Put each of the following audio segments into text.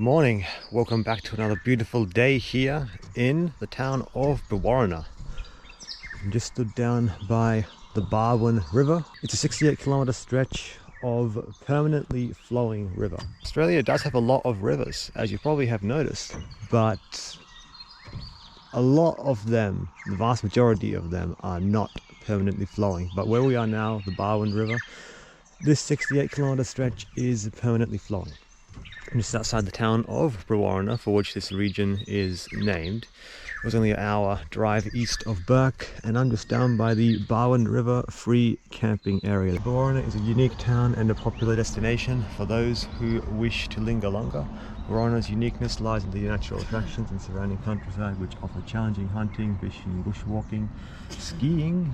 morning, welcome back to another beautiful day here in the town of Brewarrina. I'm just stood down by the Barwon River. It's a 68-kilometer stretch of permanently flowing river. Australia does have a lot of rivers, as you probably have noticed, but a lot of them, the vast majority of them, are not permanently flowing. But where we are now, the Barwon River, this 68-kilometer stretch is permanently flowing. Just outside the town of Brewarrina, for which this region is named. It was only an hour drive east of Burke, and I'm just down by the Barwon River free camping area. Brewarrina is a unique town and a popular destination for those who wish to linger longer. Brewarrina's uniqueness lies in the natural attractions and surrounding countryside, which offer challenging hunting, fishing, bushwalking, skiing,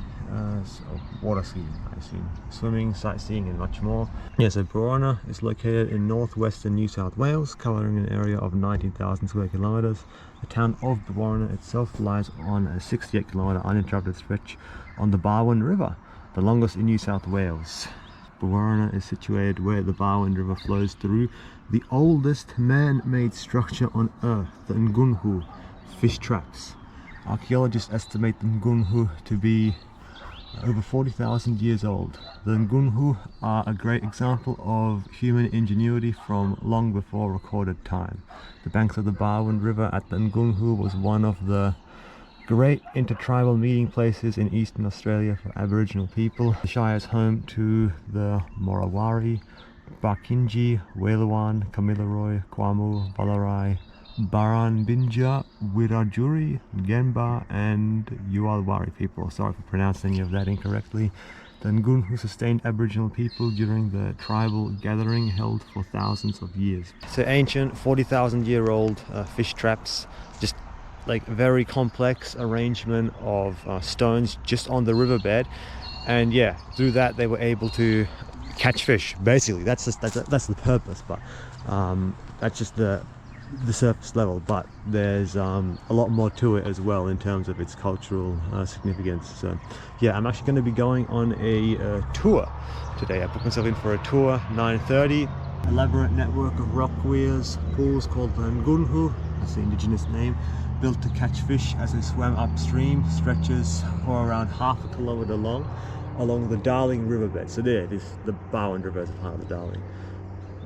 water skiing, I assume, swimming, sightseeing and much more. So Brewarrina is located in northwestern New South Wales, covering an area of 19,000 square kilometres. The town of Brewarrina itself lies on a 68-kilometre uninterrupted stretch on the Barwon River, the longest in New South Wales. Brewarrina is situated where the Barwon River flows through the oldest man-made structure on Earth, the Ngunnhu fish traps. Archaeologists estimate the Ngunnhu to be over 40,000 years old. The Ngunnhu are a great example of human ingenuity from long before recorded time. The banks of the Barwon River at the Ngunnhu was one of the great intertribal meeting places in Eastern Australia for Aboriginal people. The Shire is home to the Morawari, Barkinji, Welawan, Kamilaroi, Kwamu, Balarai, Baranbinja, Wiradjuri, Genba and Yuwalwari people. Sorry for pronouncing any of that incorrectly. The Ngunnhu sustained Aboriginal people during the tribal gathering held for thousands of years. So ancient 40,000-year-old fish traps, just like very complex arrangement of stones just on the riverbed, and yeah, through that they were able to catch fish. Basically, that's the purpose, but that's just the surface level. But there's a lot more to it as well in terms of its cultural significance. So yeah, I'm actually going to be going on a tour today. I booked myself in for a tour, 9:30. Elaborate network of rock weirs, pools called the Ngunnhu, that's the indigenous name, built to catch fish as they swam upstream, stretches for around half a kilometre long along the Darling riverbed. So there it is, the Barwon River is a part of the Darling.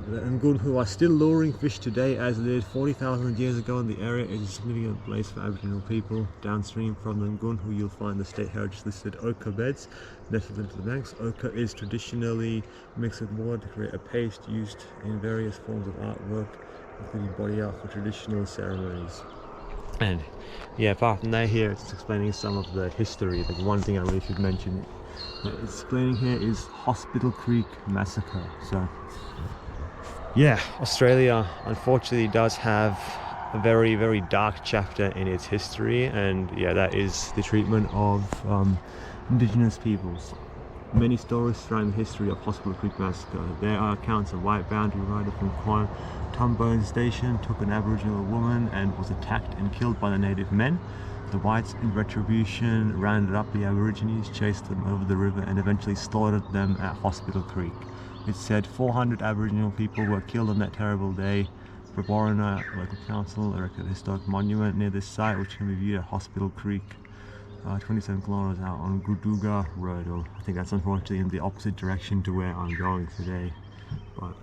The Ngunnhu are still luring fish today as they did 40,000 years ago, and the area is a significant place for Aboriginal people. Downstream from the Ngunnhu you'll find the state heritage listed ochre beds nestled into the banks. Ochre is traditionally mixed with water to create a paste used in various forms of artwork, including body art for traditional ceremonies. And yeah, apart from that, here it's explaining some of the history. The one thing I really should mention it's explaining here is Hospital Creek Massacre. So yeah, Australia unfortunately does have a very, very dark chapter in its history, and yeah, that is the treatment of Indigenous peoples. Many stories surround the history of Hospital Creek Massacre. There are accounts of white boundary rider from Quantumbone Station took an Aboriginal woman and was attacked and killed by the native men. The whites, in retribution, rounded up the Aborigines, chased them over the river and eventually slaughtered them at Hospital Creek. It's said 400 Aboriginal people were killed on that terrible day. Brewarrina Local Council erected a historic monument near this site, which can be viewed at Hospital Creek, 27 kilometers out on Guduga Road, or I think that's unfortunately in the opposite direction to where I'm going today. But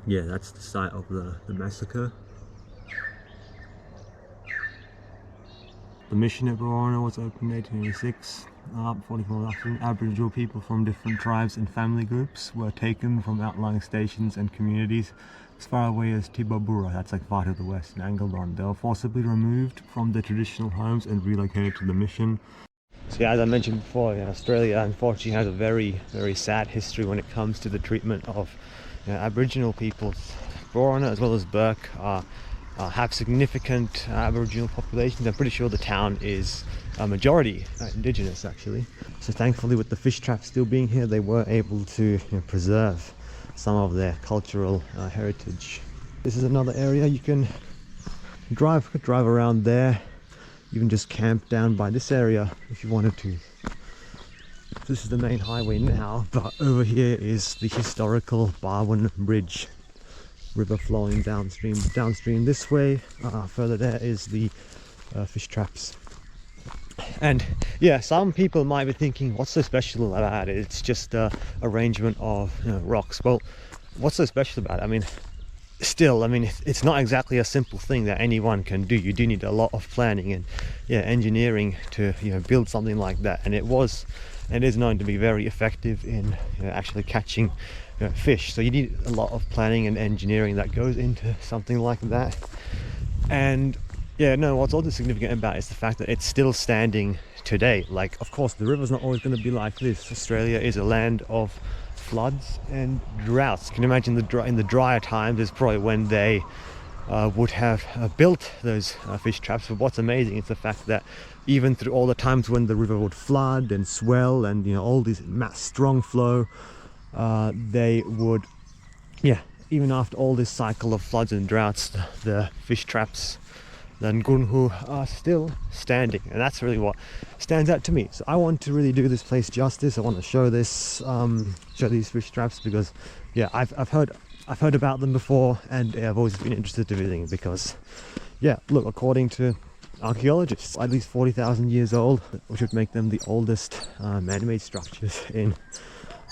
yeah, that's the site of the massacre. The mission at Brewarrina was opened in 1886. 44 Aboriginal people from different tribes and family groups were taken from outlying stations and communities as far away as Tibabura, that's like far to the west, in Angleton. They were forcibly removed from their traditional homes and relocated to the mission. So yeah, as I mentioned before, Australia unfortunately has a very, very sad history when it comes to the treatment of Aboriginal peoples. Brewarrina as well as Burke have significant Aboriginal populations. I'm pretty sure the town is a majority Indigenous actually. So thankfully, with the fish traps still being here, they were able to preserve some of their cultural heritage. This is another area you can drive around there. You can just camp down by this area if you wanted to. This is the main highway now, but over here is the historical Barwon Bridge. river flowing downstream this way. Further there is the fish traps. And yeah, some people might be thinking, what's so special about it? It's just a arrangement of rocks. Well, what's so special about it? I mean, still, I mean, it's not exactly a simple thing that anyone can do. You do need a lot of planning and engineering to build something like that. And it is known to be very effective in actually catching fish. So you need a lot of planning and engineering that goes into something like that. And yeah, no, what's also significant about it is the fact that it's still standing today. Like, of course, the river's not always going to be like this. Australia is a land of floods and droughts. Can you imagine in the drier times is probably when they would have built those fish traps. But what's amazing is the fact that even through all the times when the river would flood and swell and all this strong flow, they would, even after all this cycle of floods and droughts, the fish traps, the Ngunnhu, are still standing, and that's really what stands out to me. So I want to really do this place justice. I want to show this, show these fish traps, because I've heard about them before, and I've always been interested in visiting because look, according to archaeologists, at least 40,000 years old, which would make them the oldest man-made structures in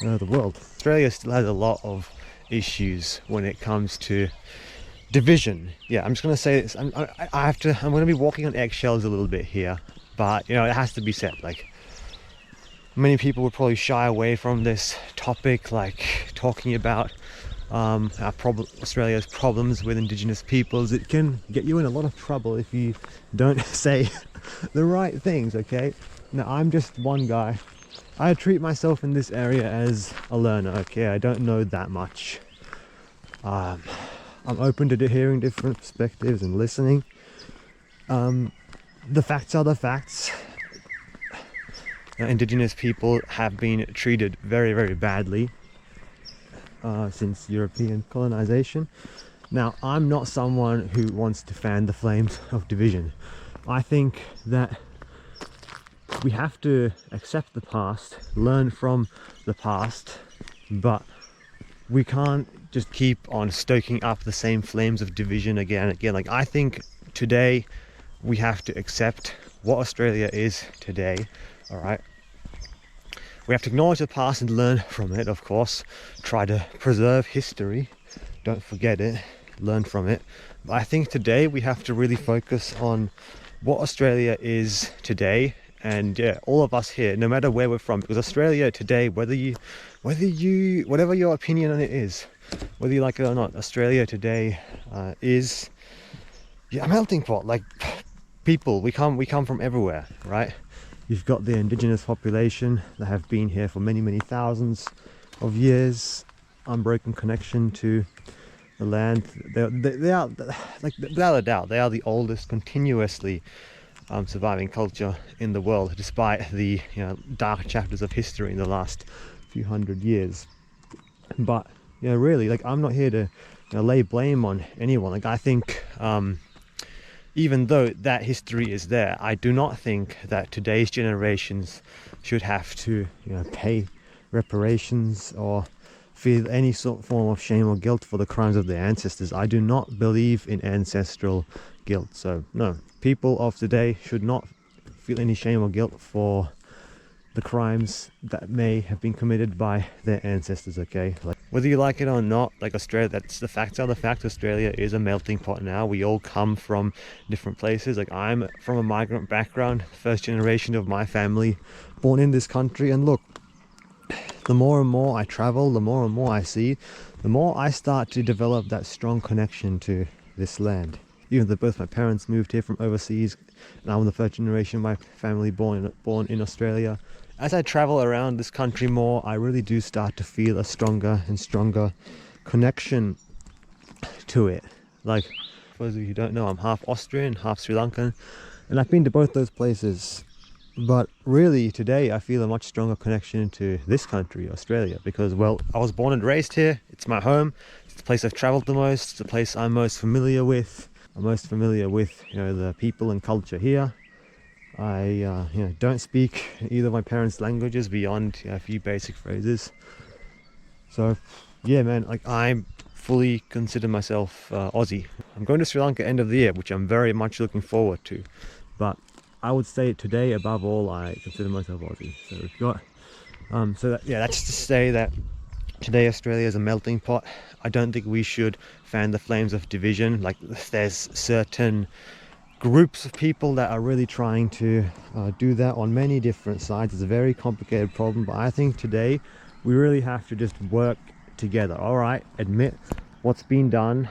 the world. Australia still has a lot of issues when it comes to division. I'm just going to say this. I'm going to be walking on eggshells a little bit here, but it has to be said. Like, many people would probably shy away from this topic, like talking about Australia's problems with Indigenous peoples. It can get you in a lot of trouble if you don't say the right things. Okay, now I'm just one guy. I treat myself in this area as a learner. Okay, I don't know that much. I'm open to hearing different perspectives and listening. The facts are the facts. Indigenous people have been treated very, very badly since European colonization. Now, I'm not someone who wants to fan the flames of division. I think that we have to accept the past, learn from the past, but we can't just keep on stoking up the same flames of division again and again. Like, I think today we have to accept what Australia is today. All right, we have to acknowledge the past and learn from it, of course. Try to preserve history, don't forget it, learn from it. But I think today we have to really focus on what Australia is today. And all of us here, no matter where we're from, because Australia today, whatever your opinion on it is, whether you like it or not, Australia today is a melting pot. Like, people, we come from everywhere, right? You've got the indigenous population that have been here for many, many thousands of years, unbroken connection to the land. They are, like, without a doubt, they are the oldest continuously surviving culture in the world, despite the dark chapters of history in the last few hundred years. But really, like, I'm not here to lay blame on anyone. Like, I think even though that history is there, I do not think that today's generations should have to pay reparations or feel any sort of form of shame or guilt for the crimes of their ancestors. I do not believe in ancestral guilt. So no, people of today should not feel any shame or guilt for the crimes that may have been committed by their ancestors. Okay, like, whether you like it or not, like, Australia, that's the facts are the fact. Australia is a melting pot now. We all come from different places. Like, I'm from a migrant background, first generation of my family born in this country. And look, the more and more I travel, the more and more I see, the more I start to develop that strong connection to this land. Even though both my parents moved here from overseas, and I'm the first generation of my family born in Australia. As I travel around this country more, I really do start to feel a stronger and stronger connection to it. Like, for those of you who don't know, I'm half Austrian, half Sri Lankan, and I've been to both those places. But really, today I feel a much stronger connection to this country, Australia, because, well, I was born and raised here. It's my home. It's the place I've traveled the most. It's the place I'm most familiar with. I'm most familiar with the people and culture here. I don't speak either of my parents' languages beyond a few basic phrases. So yeah, man, like, I'm fully consider myself Aussie. I'm going to Sri Lanka end of the year, which I'm very much looking forward to. But I would say today, above all, I consider myself Aussie. So we've got, that's to say that today Australia is a melting pot. I don't think we should fan the flames of division. Like, there's certain groups of people that are really trying to do that on many different sides. It's a very complicated problem, but I think today we really have to just work together. All right, admit what's been done,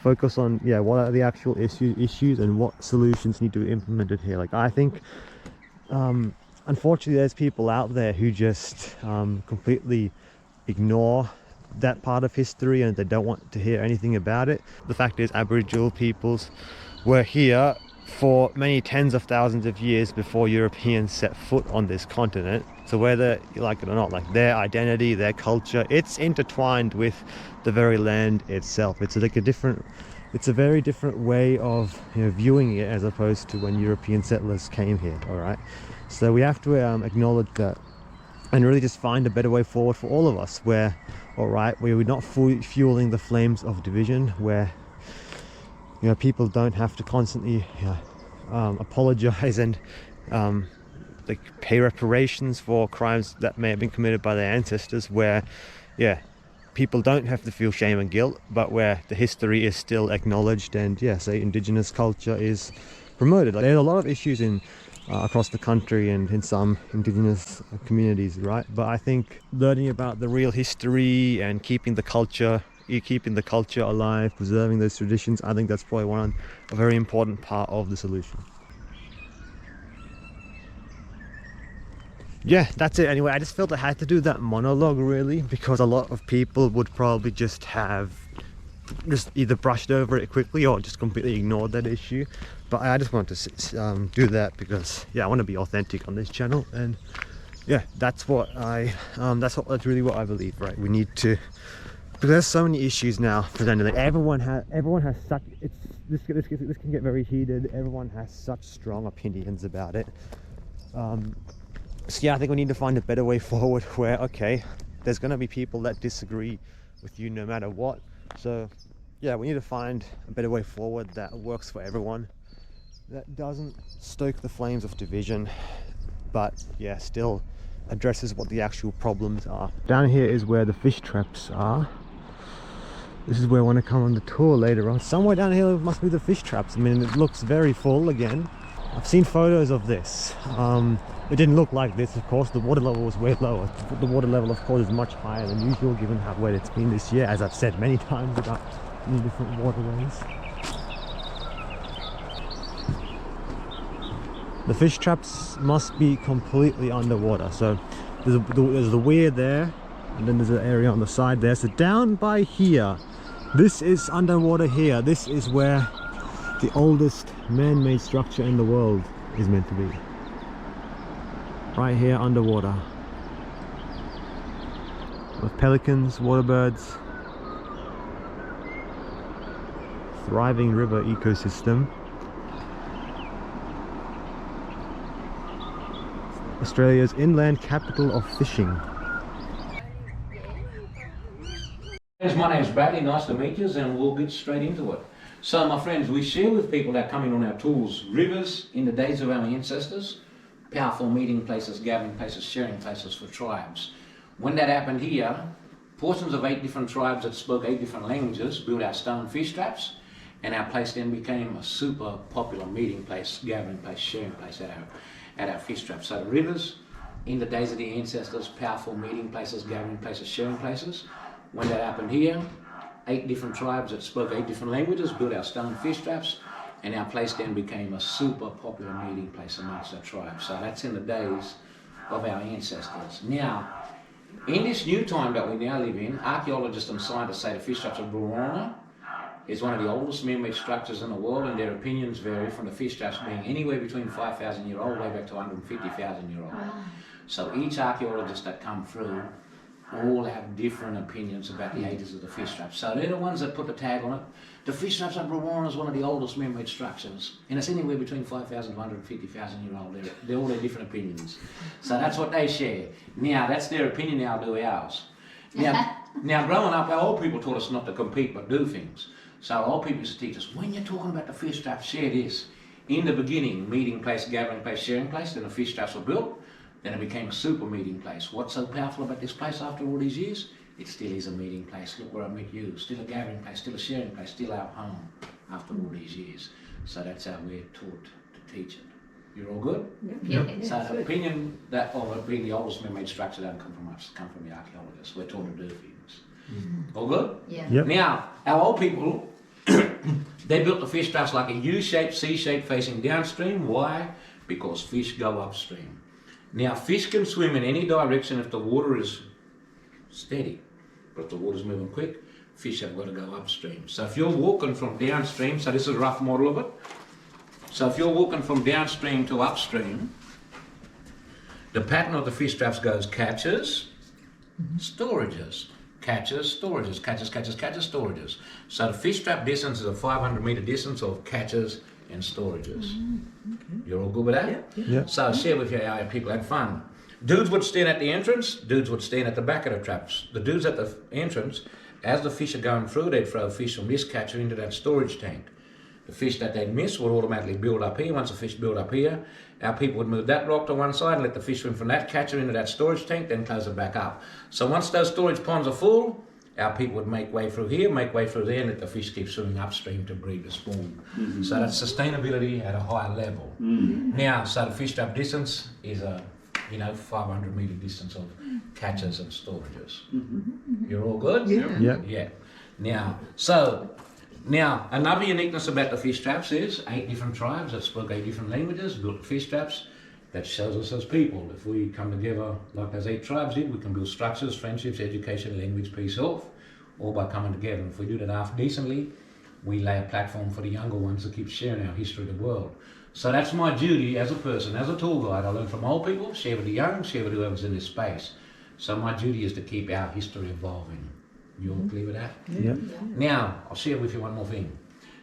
focus on what are the actual issues and what solutions need to be implemented here. Like, I think unfortunately there's people out there who just completely ignore that part of history and they don't want to hear anything about it. The fact is, Aboriginal peoples were here for many tens of thousands of years before Europeans set foot on this continent. So whether you like it or not, like, their identity, their culture, it's intertwined with the very land itself. It's like it's a very different way of viewing it as opposed to when European settlers came here. All right, so we have to acknowledge that and really just find a better way forward for all of us, where, all right, we're not fueling the flames of division, where people don't have to constantly apologize and like pay reparations for crimes that may have been committed by their ancestors, where people don't have to feel shame and guilt, but where the history is still acknowledged and say Indigenous culture is promoted. Like, there are a lot of issues in across the country and in some Indigenous communities, right? But I think learning about the real history and keeping the culture alive, preserving those traditions, I think that's probably a very important part of the solution. Yeah, that's it. Anyway, I just felt I had to do that monologue, really, because a lot of people would probably just either brushed over it quickly or just completely ignored that issue. But I just wanted to do that because I want to be authentic on this channel, and that's really what I believe, right? We need to, because there's so many issues now presented. Like, everyone has such, this can get very heated. Everyone has such strong opinions about it. So I think we need to find a better way forward, where there's going to be people that disagree with you no matter what. So we need to find a better way forward that works for everyone, that doesn't stoke the flames of division, but still addresses what the actual problems are. Down here is where the fish traps are. This is where I want to come on the tour later on. Somewhere down here must be the fish traps. I mean, it looks very full again. I've seen photos of this. It didn't look like this, of course. The water level was way lower. The water level, of course, is much higher than usual, given how wet it's been this year, as I've said many times about many different waterways. The fish traps must be completely underwater. So there's the weir there, and then there's an area on the side there. So down by here, this is underwater here. This is where the oldest man-made structure in the world is meant to be. Right here underwater. With pelicans, water birds, thriving river ecosystem. Australia's inland capital of fishing. My name's Bradley, nice to meet you, and we'll get straight into it. So my friends, we share with people that come in on our tours, rivers in the days of our ancestors, powerful meeting places, gathering places, sharing places for tribes. When that happened here, portions of 8 different tribes that spoke 8 different languages built our stone fish traps, and our place then became a super popular meeting place, gathering place, sharing place at our fish traps. So the rivers, in the days of the ancestors, powerful meeting places, gathering places, sharing places. When that happened here, 8 different tribes that spoke 8 different languages built our stone fish traps, and our place then became a super popular meeting place amongst our tribes. So that's in the days of our ancestors. Now, in this new time that we now live in, archaeologists and scientists say the fish traps of Brewarrina is one of the oldest man-made structures in the world, and their opinions vary from the fish traps being anywhere between 5,000 year old way back to 150,000 year old. So each archaeologist that come through all have different opinions about the ages of the fish traps. So they're the ones that put the tag on it. The fish traps of Brewarrina is one of the oldest man-made structures, and it's anywhere between 5,000 to 150,000 year old. They're all their different opinions. So that's what they share. Now, that's their opinion, now do ours. Now, Now, growing up, our old people taught us not to compete but do things. So our old people used to teach us, when you're talking about the fish traps, share this. In the beginning, meeting place, gathering place, sharing place, then the fish traps were built, then it became a super meeting place. What's so powerful about this place after all these years? It still is a meeting place. Look where I met you. Still a gathering place, still a sharing place, still our home after all these years. So that's how we're taught to teach it. You're all good? Yeah. So the opinion that of being the oldest man-made structure doesn't come from us, come from the archaeologists. We're taught to do things. All good? Yeah. Yep. Now, our old people, they built the fish traps like a U-shaped, C-shaped facing downstream. Why? Because fish go upstream. Now, fish can swim in any direction if the water is steady. But if the water's moving quick, fish have got to go upstream. So if you're walking from downstream, so this is a rough model of it. So if you're walking from downstream to upstream, the pattern of the fish traps goes catches, storages, catches, storages, catches, catches, catches, storages. So the fish trap distance is a 500-metre distance of catches and storages. You're all good with that? Yeah. So I share with you how people had fun. Dudes would stand at the entrance, dudes would stand at the back of the traps. The dudes at the entrance, as the fish are going through, they'd throw fish from this catcher into that storage tank. The fish that they'd miss would automatically build up here. Once the fish build up here, our people would move that rock to one side and let the fish swim from that catcher into that storage tank, then close it back up. So once those storage ponds are full, our people would make way through here, make way through there, and let the fish keep swimming upstream to breed the spawn. So that's sustainability at a higher level. Now, so the fish trap distance is a 500-metre distance of catches and storages. You're all good? Yeah. Yeah. Now, another uniqueness about the fish traps is 8 different tribes that spoke 8 different languages, built fish traps. That shows us as people. If we come together like those 8 tribes did, we can build structures, friendships, education, language, peace, health, all by coming together. And if we do that half decently, we lay a platform for the younger ones to keep sharing our history of the world. So that's my duty as a person, as a tour guide. I learn from old people, share with the young, share with whoever's in this space. So my duty is to keep our history evolving. You all clear with that? Yeah. Now, I'll share with you one more thing.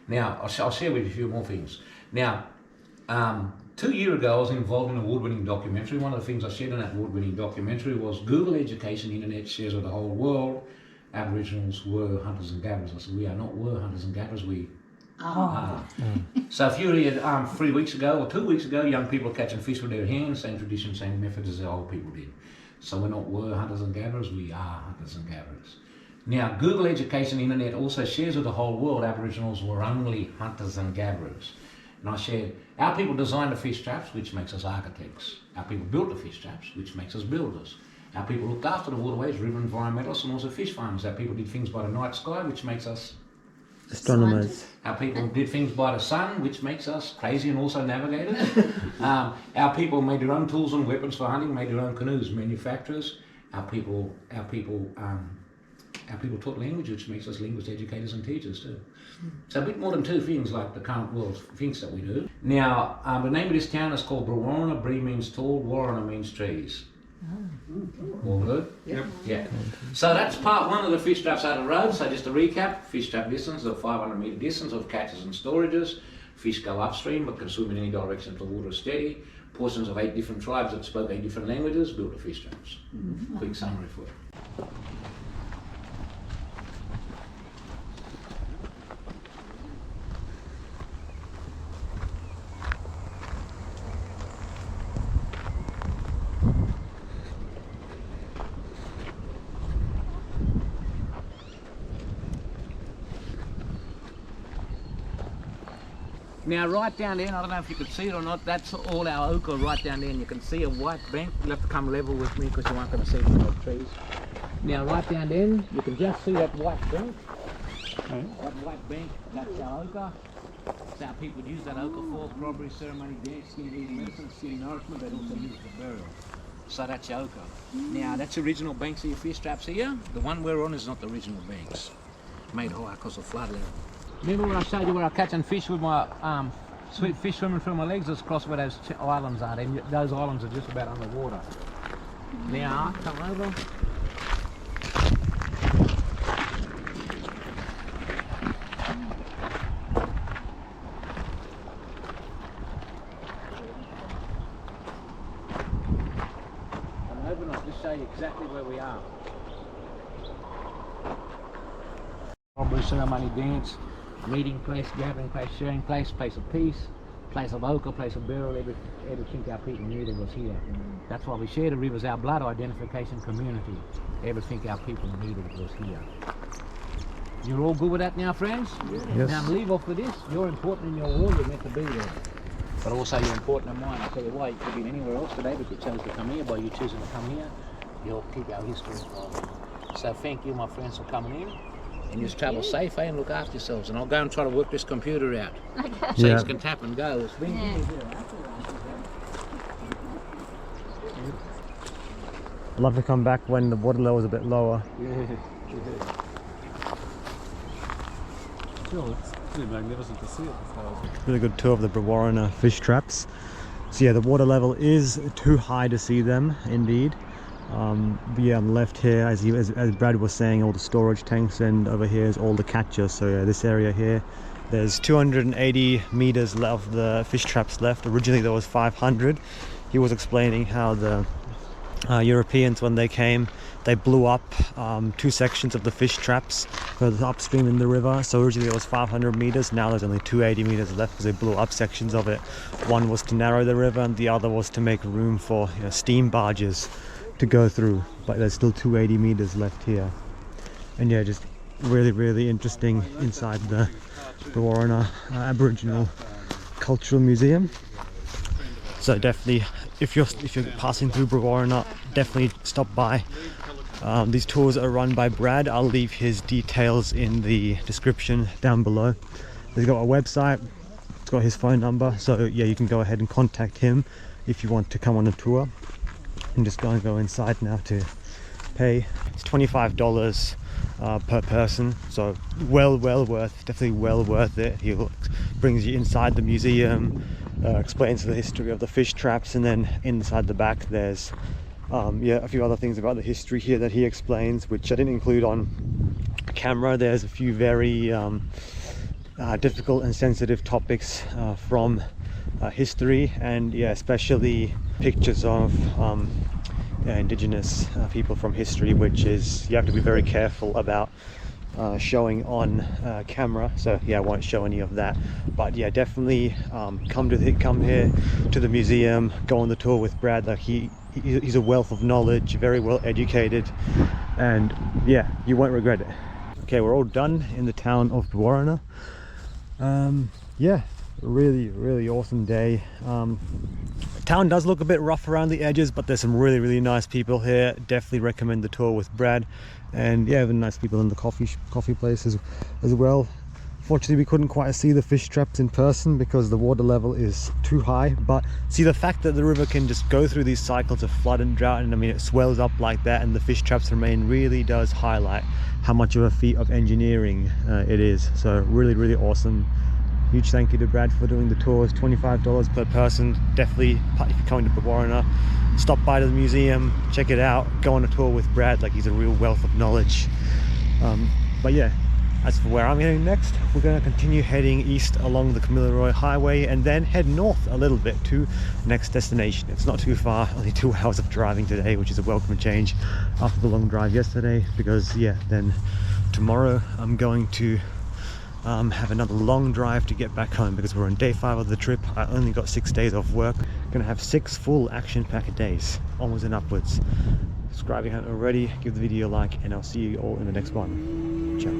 Now, I'll share with you a few more things. Now, 2 years ago, I was involved in an award-winning documentary. One of the things I shared in that award-winning documentary was Google Education Internet shares with the whole world Aboriginals were hunters and gatherers. I said, we are not were hunters and gatherers, we are. So if you were here 3 weeks ago or 2 weeks ago, young people are catching fish with their hands, same tradition, same methods as the old people did. So we're not were hunters and gatherers, we are hunters and gatherers. Now, Google Education Internet also shares with the whole world Aboriginals were only hunters and gatherers. And I shared, our people designed the fish traps, which makes us architects. Our people built the fish traps, which makes us builders. Our people looked after the waterways, river environmentalists, and also fish farmers. Our people did things by the night sky, which makes us Astronomers. Our people did things by the sun, which makes us crazy and also navigators. Our people made their own tools and weapons for hunting, made their own canoes, manufacturers. Our people taught language, which makes us linguists, educators and teachers too. So a bit more than 2 things like the current world thinks that we do. Now, the name of this town is called Brewarrina. Bree means tall, Warrina means trees. All good? Yep. Yeah. So that's part 1 of the fish traps out of the road. So just to recap, fish trap distance of 500-metre distance of catches and storages. Fish go upstream but can swim in any direction if the water is steady. Portions of 8 different tribes that spoke 8 different languages built the fish traps. Quick summary for you. Now right down there, and I don't know if you could see it or not, that's all our ochre right down there, and you can see a white bank. You'll have to come level with me because you aren't going to see the trees. Now right down there, you can just see that white bank. That white bank, that's our ochre. So our people use that ochre for robbery, ceremony, dance, skin eating medicine, skin nourishment. They'd also use it for burial. So that's your ochre. Now that's original banks of your fish traps here. The one we're on is not the original banks. Made higher because of flood level. Remember when I showed you where I'm catching fish with my sweet fish swimming through my legs? It's across where those islands are. Those islands are just about underwater. Now, come over. Come over and I'll just show you exactly where we are. ceremony, dance, meeting place, gathering place, sharing place, place of peace, place of ochre, place of burial. Everything our people needed was here. That's why we share the rivers, our blood identification community. Everything our people needed was here. You're all good with that now, friends? Yes. Now leave off with this. You're important in your world, you're meant to be there. But also you're important in mine. I'll tell you why, you could be anywhere else today, but you chose to come here. By you choosing to come here, you'll keep our history alive. So thank you, my friends, for coming in. And just travel safe, and look after yourselves. And I'll go and try to work this computer out. So you can tap and go. It's been I'd love to come back when the water level is a bit lower. It's pretty magnificent to see it. Really good tour of the Brewarrina Fish Traps. So yeah, the water level is too high to see them, indeed. But yeah, on the left here, as Brad was saying, all the storage tanks, and over here is all the catchers. So yeah, this area here, there's 280 meters left of the fish traps left. Originally there was 500. He was explaining how the Europeans, when they came, they blew up 2 sections of the fish traps further upstream in the river. So originally it was 500 meters, now there's only 280 meters left because they blew up sections of it. One was to narrow the river and the other was to make room for steam barges to go through, but there's still 280 meters left here. And yeah, just really interesting inside the Brewarrina Aboriginal Cultural Museum. So definitely, if you're passing through Brewarrina, definitely stop by. These tours are run by Brad. I'll leave his details in the description down below. He's got a website, it's got his phone number, so yeah, you can go ahead and contact him if you want to come on a tour. I'm just going to go inside now to pay. It's $25 per person, so definitely well worth it. He brings you inside the museum, explains the history of the fish traps, and then inside the back there's a few other things about the history here that he explains, which I didn't include on camera. There's a few very difficult and sensitive topics from history, and yeah, especially pictures of indigenous people from history, which is, you have to be very careful about showing on camera. So yeah, I won't show any of that, but yeah, definitely come here to the museum, go on the tour with Brad. Like he's a wealth of knowledge, very well educated, and yeah, you won't regret it. Okay, we're all done in the town of Brewarrina. Yeah, really awesome day. Town does look a bit rough around the edges, but there's some really nice people here. Definitely recommend the tour with Brad. And yeah, even nice people in the coffee place as well. Fortunately, we couldn't quite see the fish traps in person because the water level is too high, but see, the fact that the river can just go through these cycles of flood and drought, and I mean it swells up like that and the fish traps remain, really does highlight how much of a feat of engineering it is. So really awesome. Huge thank you to Brad for doing the tours. $25 per person. Definitely, if you're coming to Brewarrina, stop by to the museum, check it out, go on a tour with Brad. Like, he's a real wealth of knowledge. But yeah, as for where I'm heading next, we're going to continue heading east along the Kamilaroi Highway and then head north a little bit to next destination. It's not too far, only 2 hours of driving today, which is a welcome change after the long drive yesterday, because yeah, then tomorrow I'm going to have another long drive to get back home, because we're on day 5 of the trip. I only got 6 days off work. Gonna have 6 full action-packed days, onwards and upwards. Subscribe if you haven't already, give the video a like, and I'll see you all in the next one. Ciao.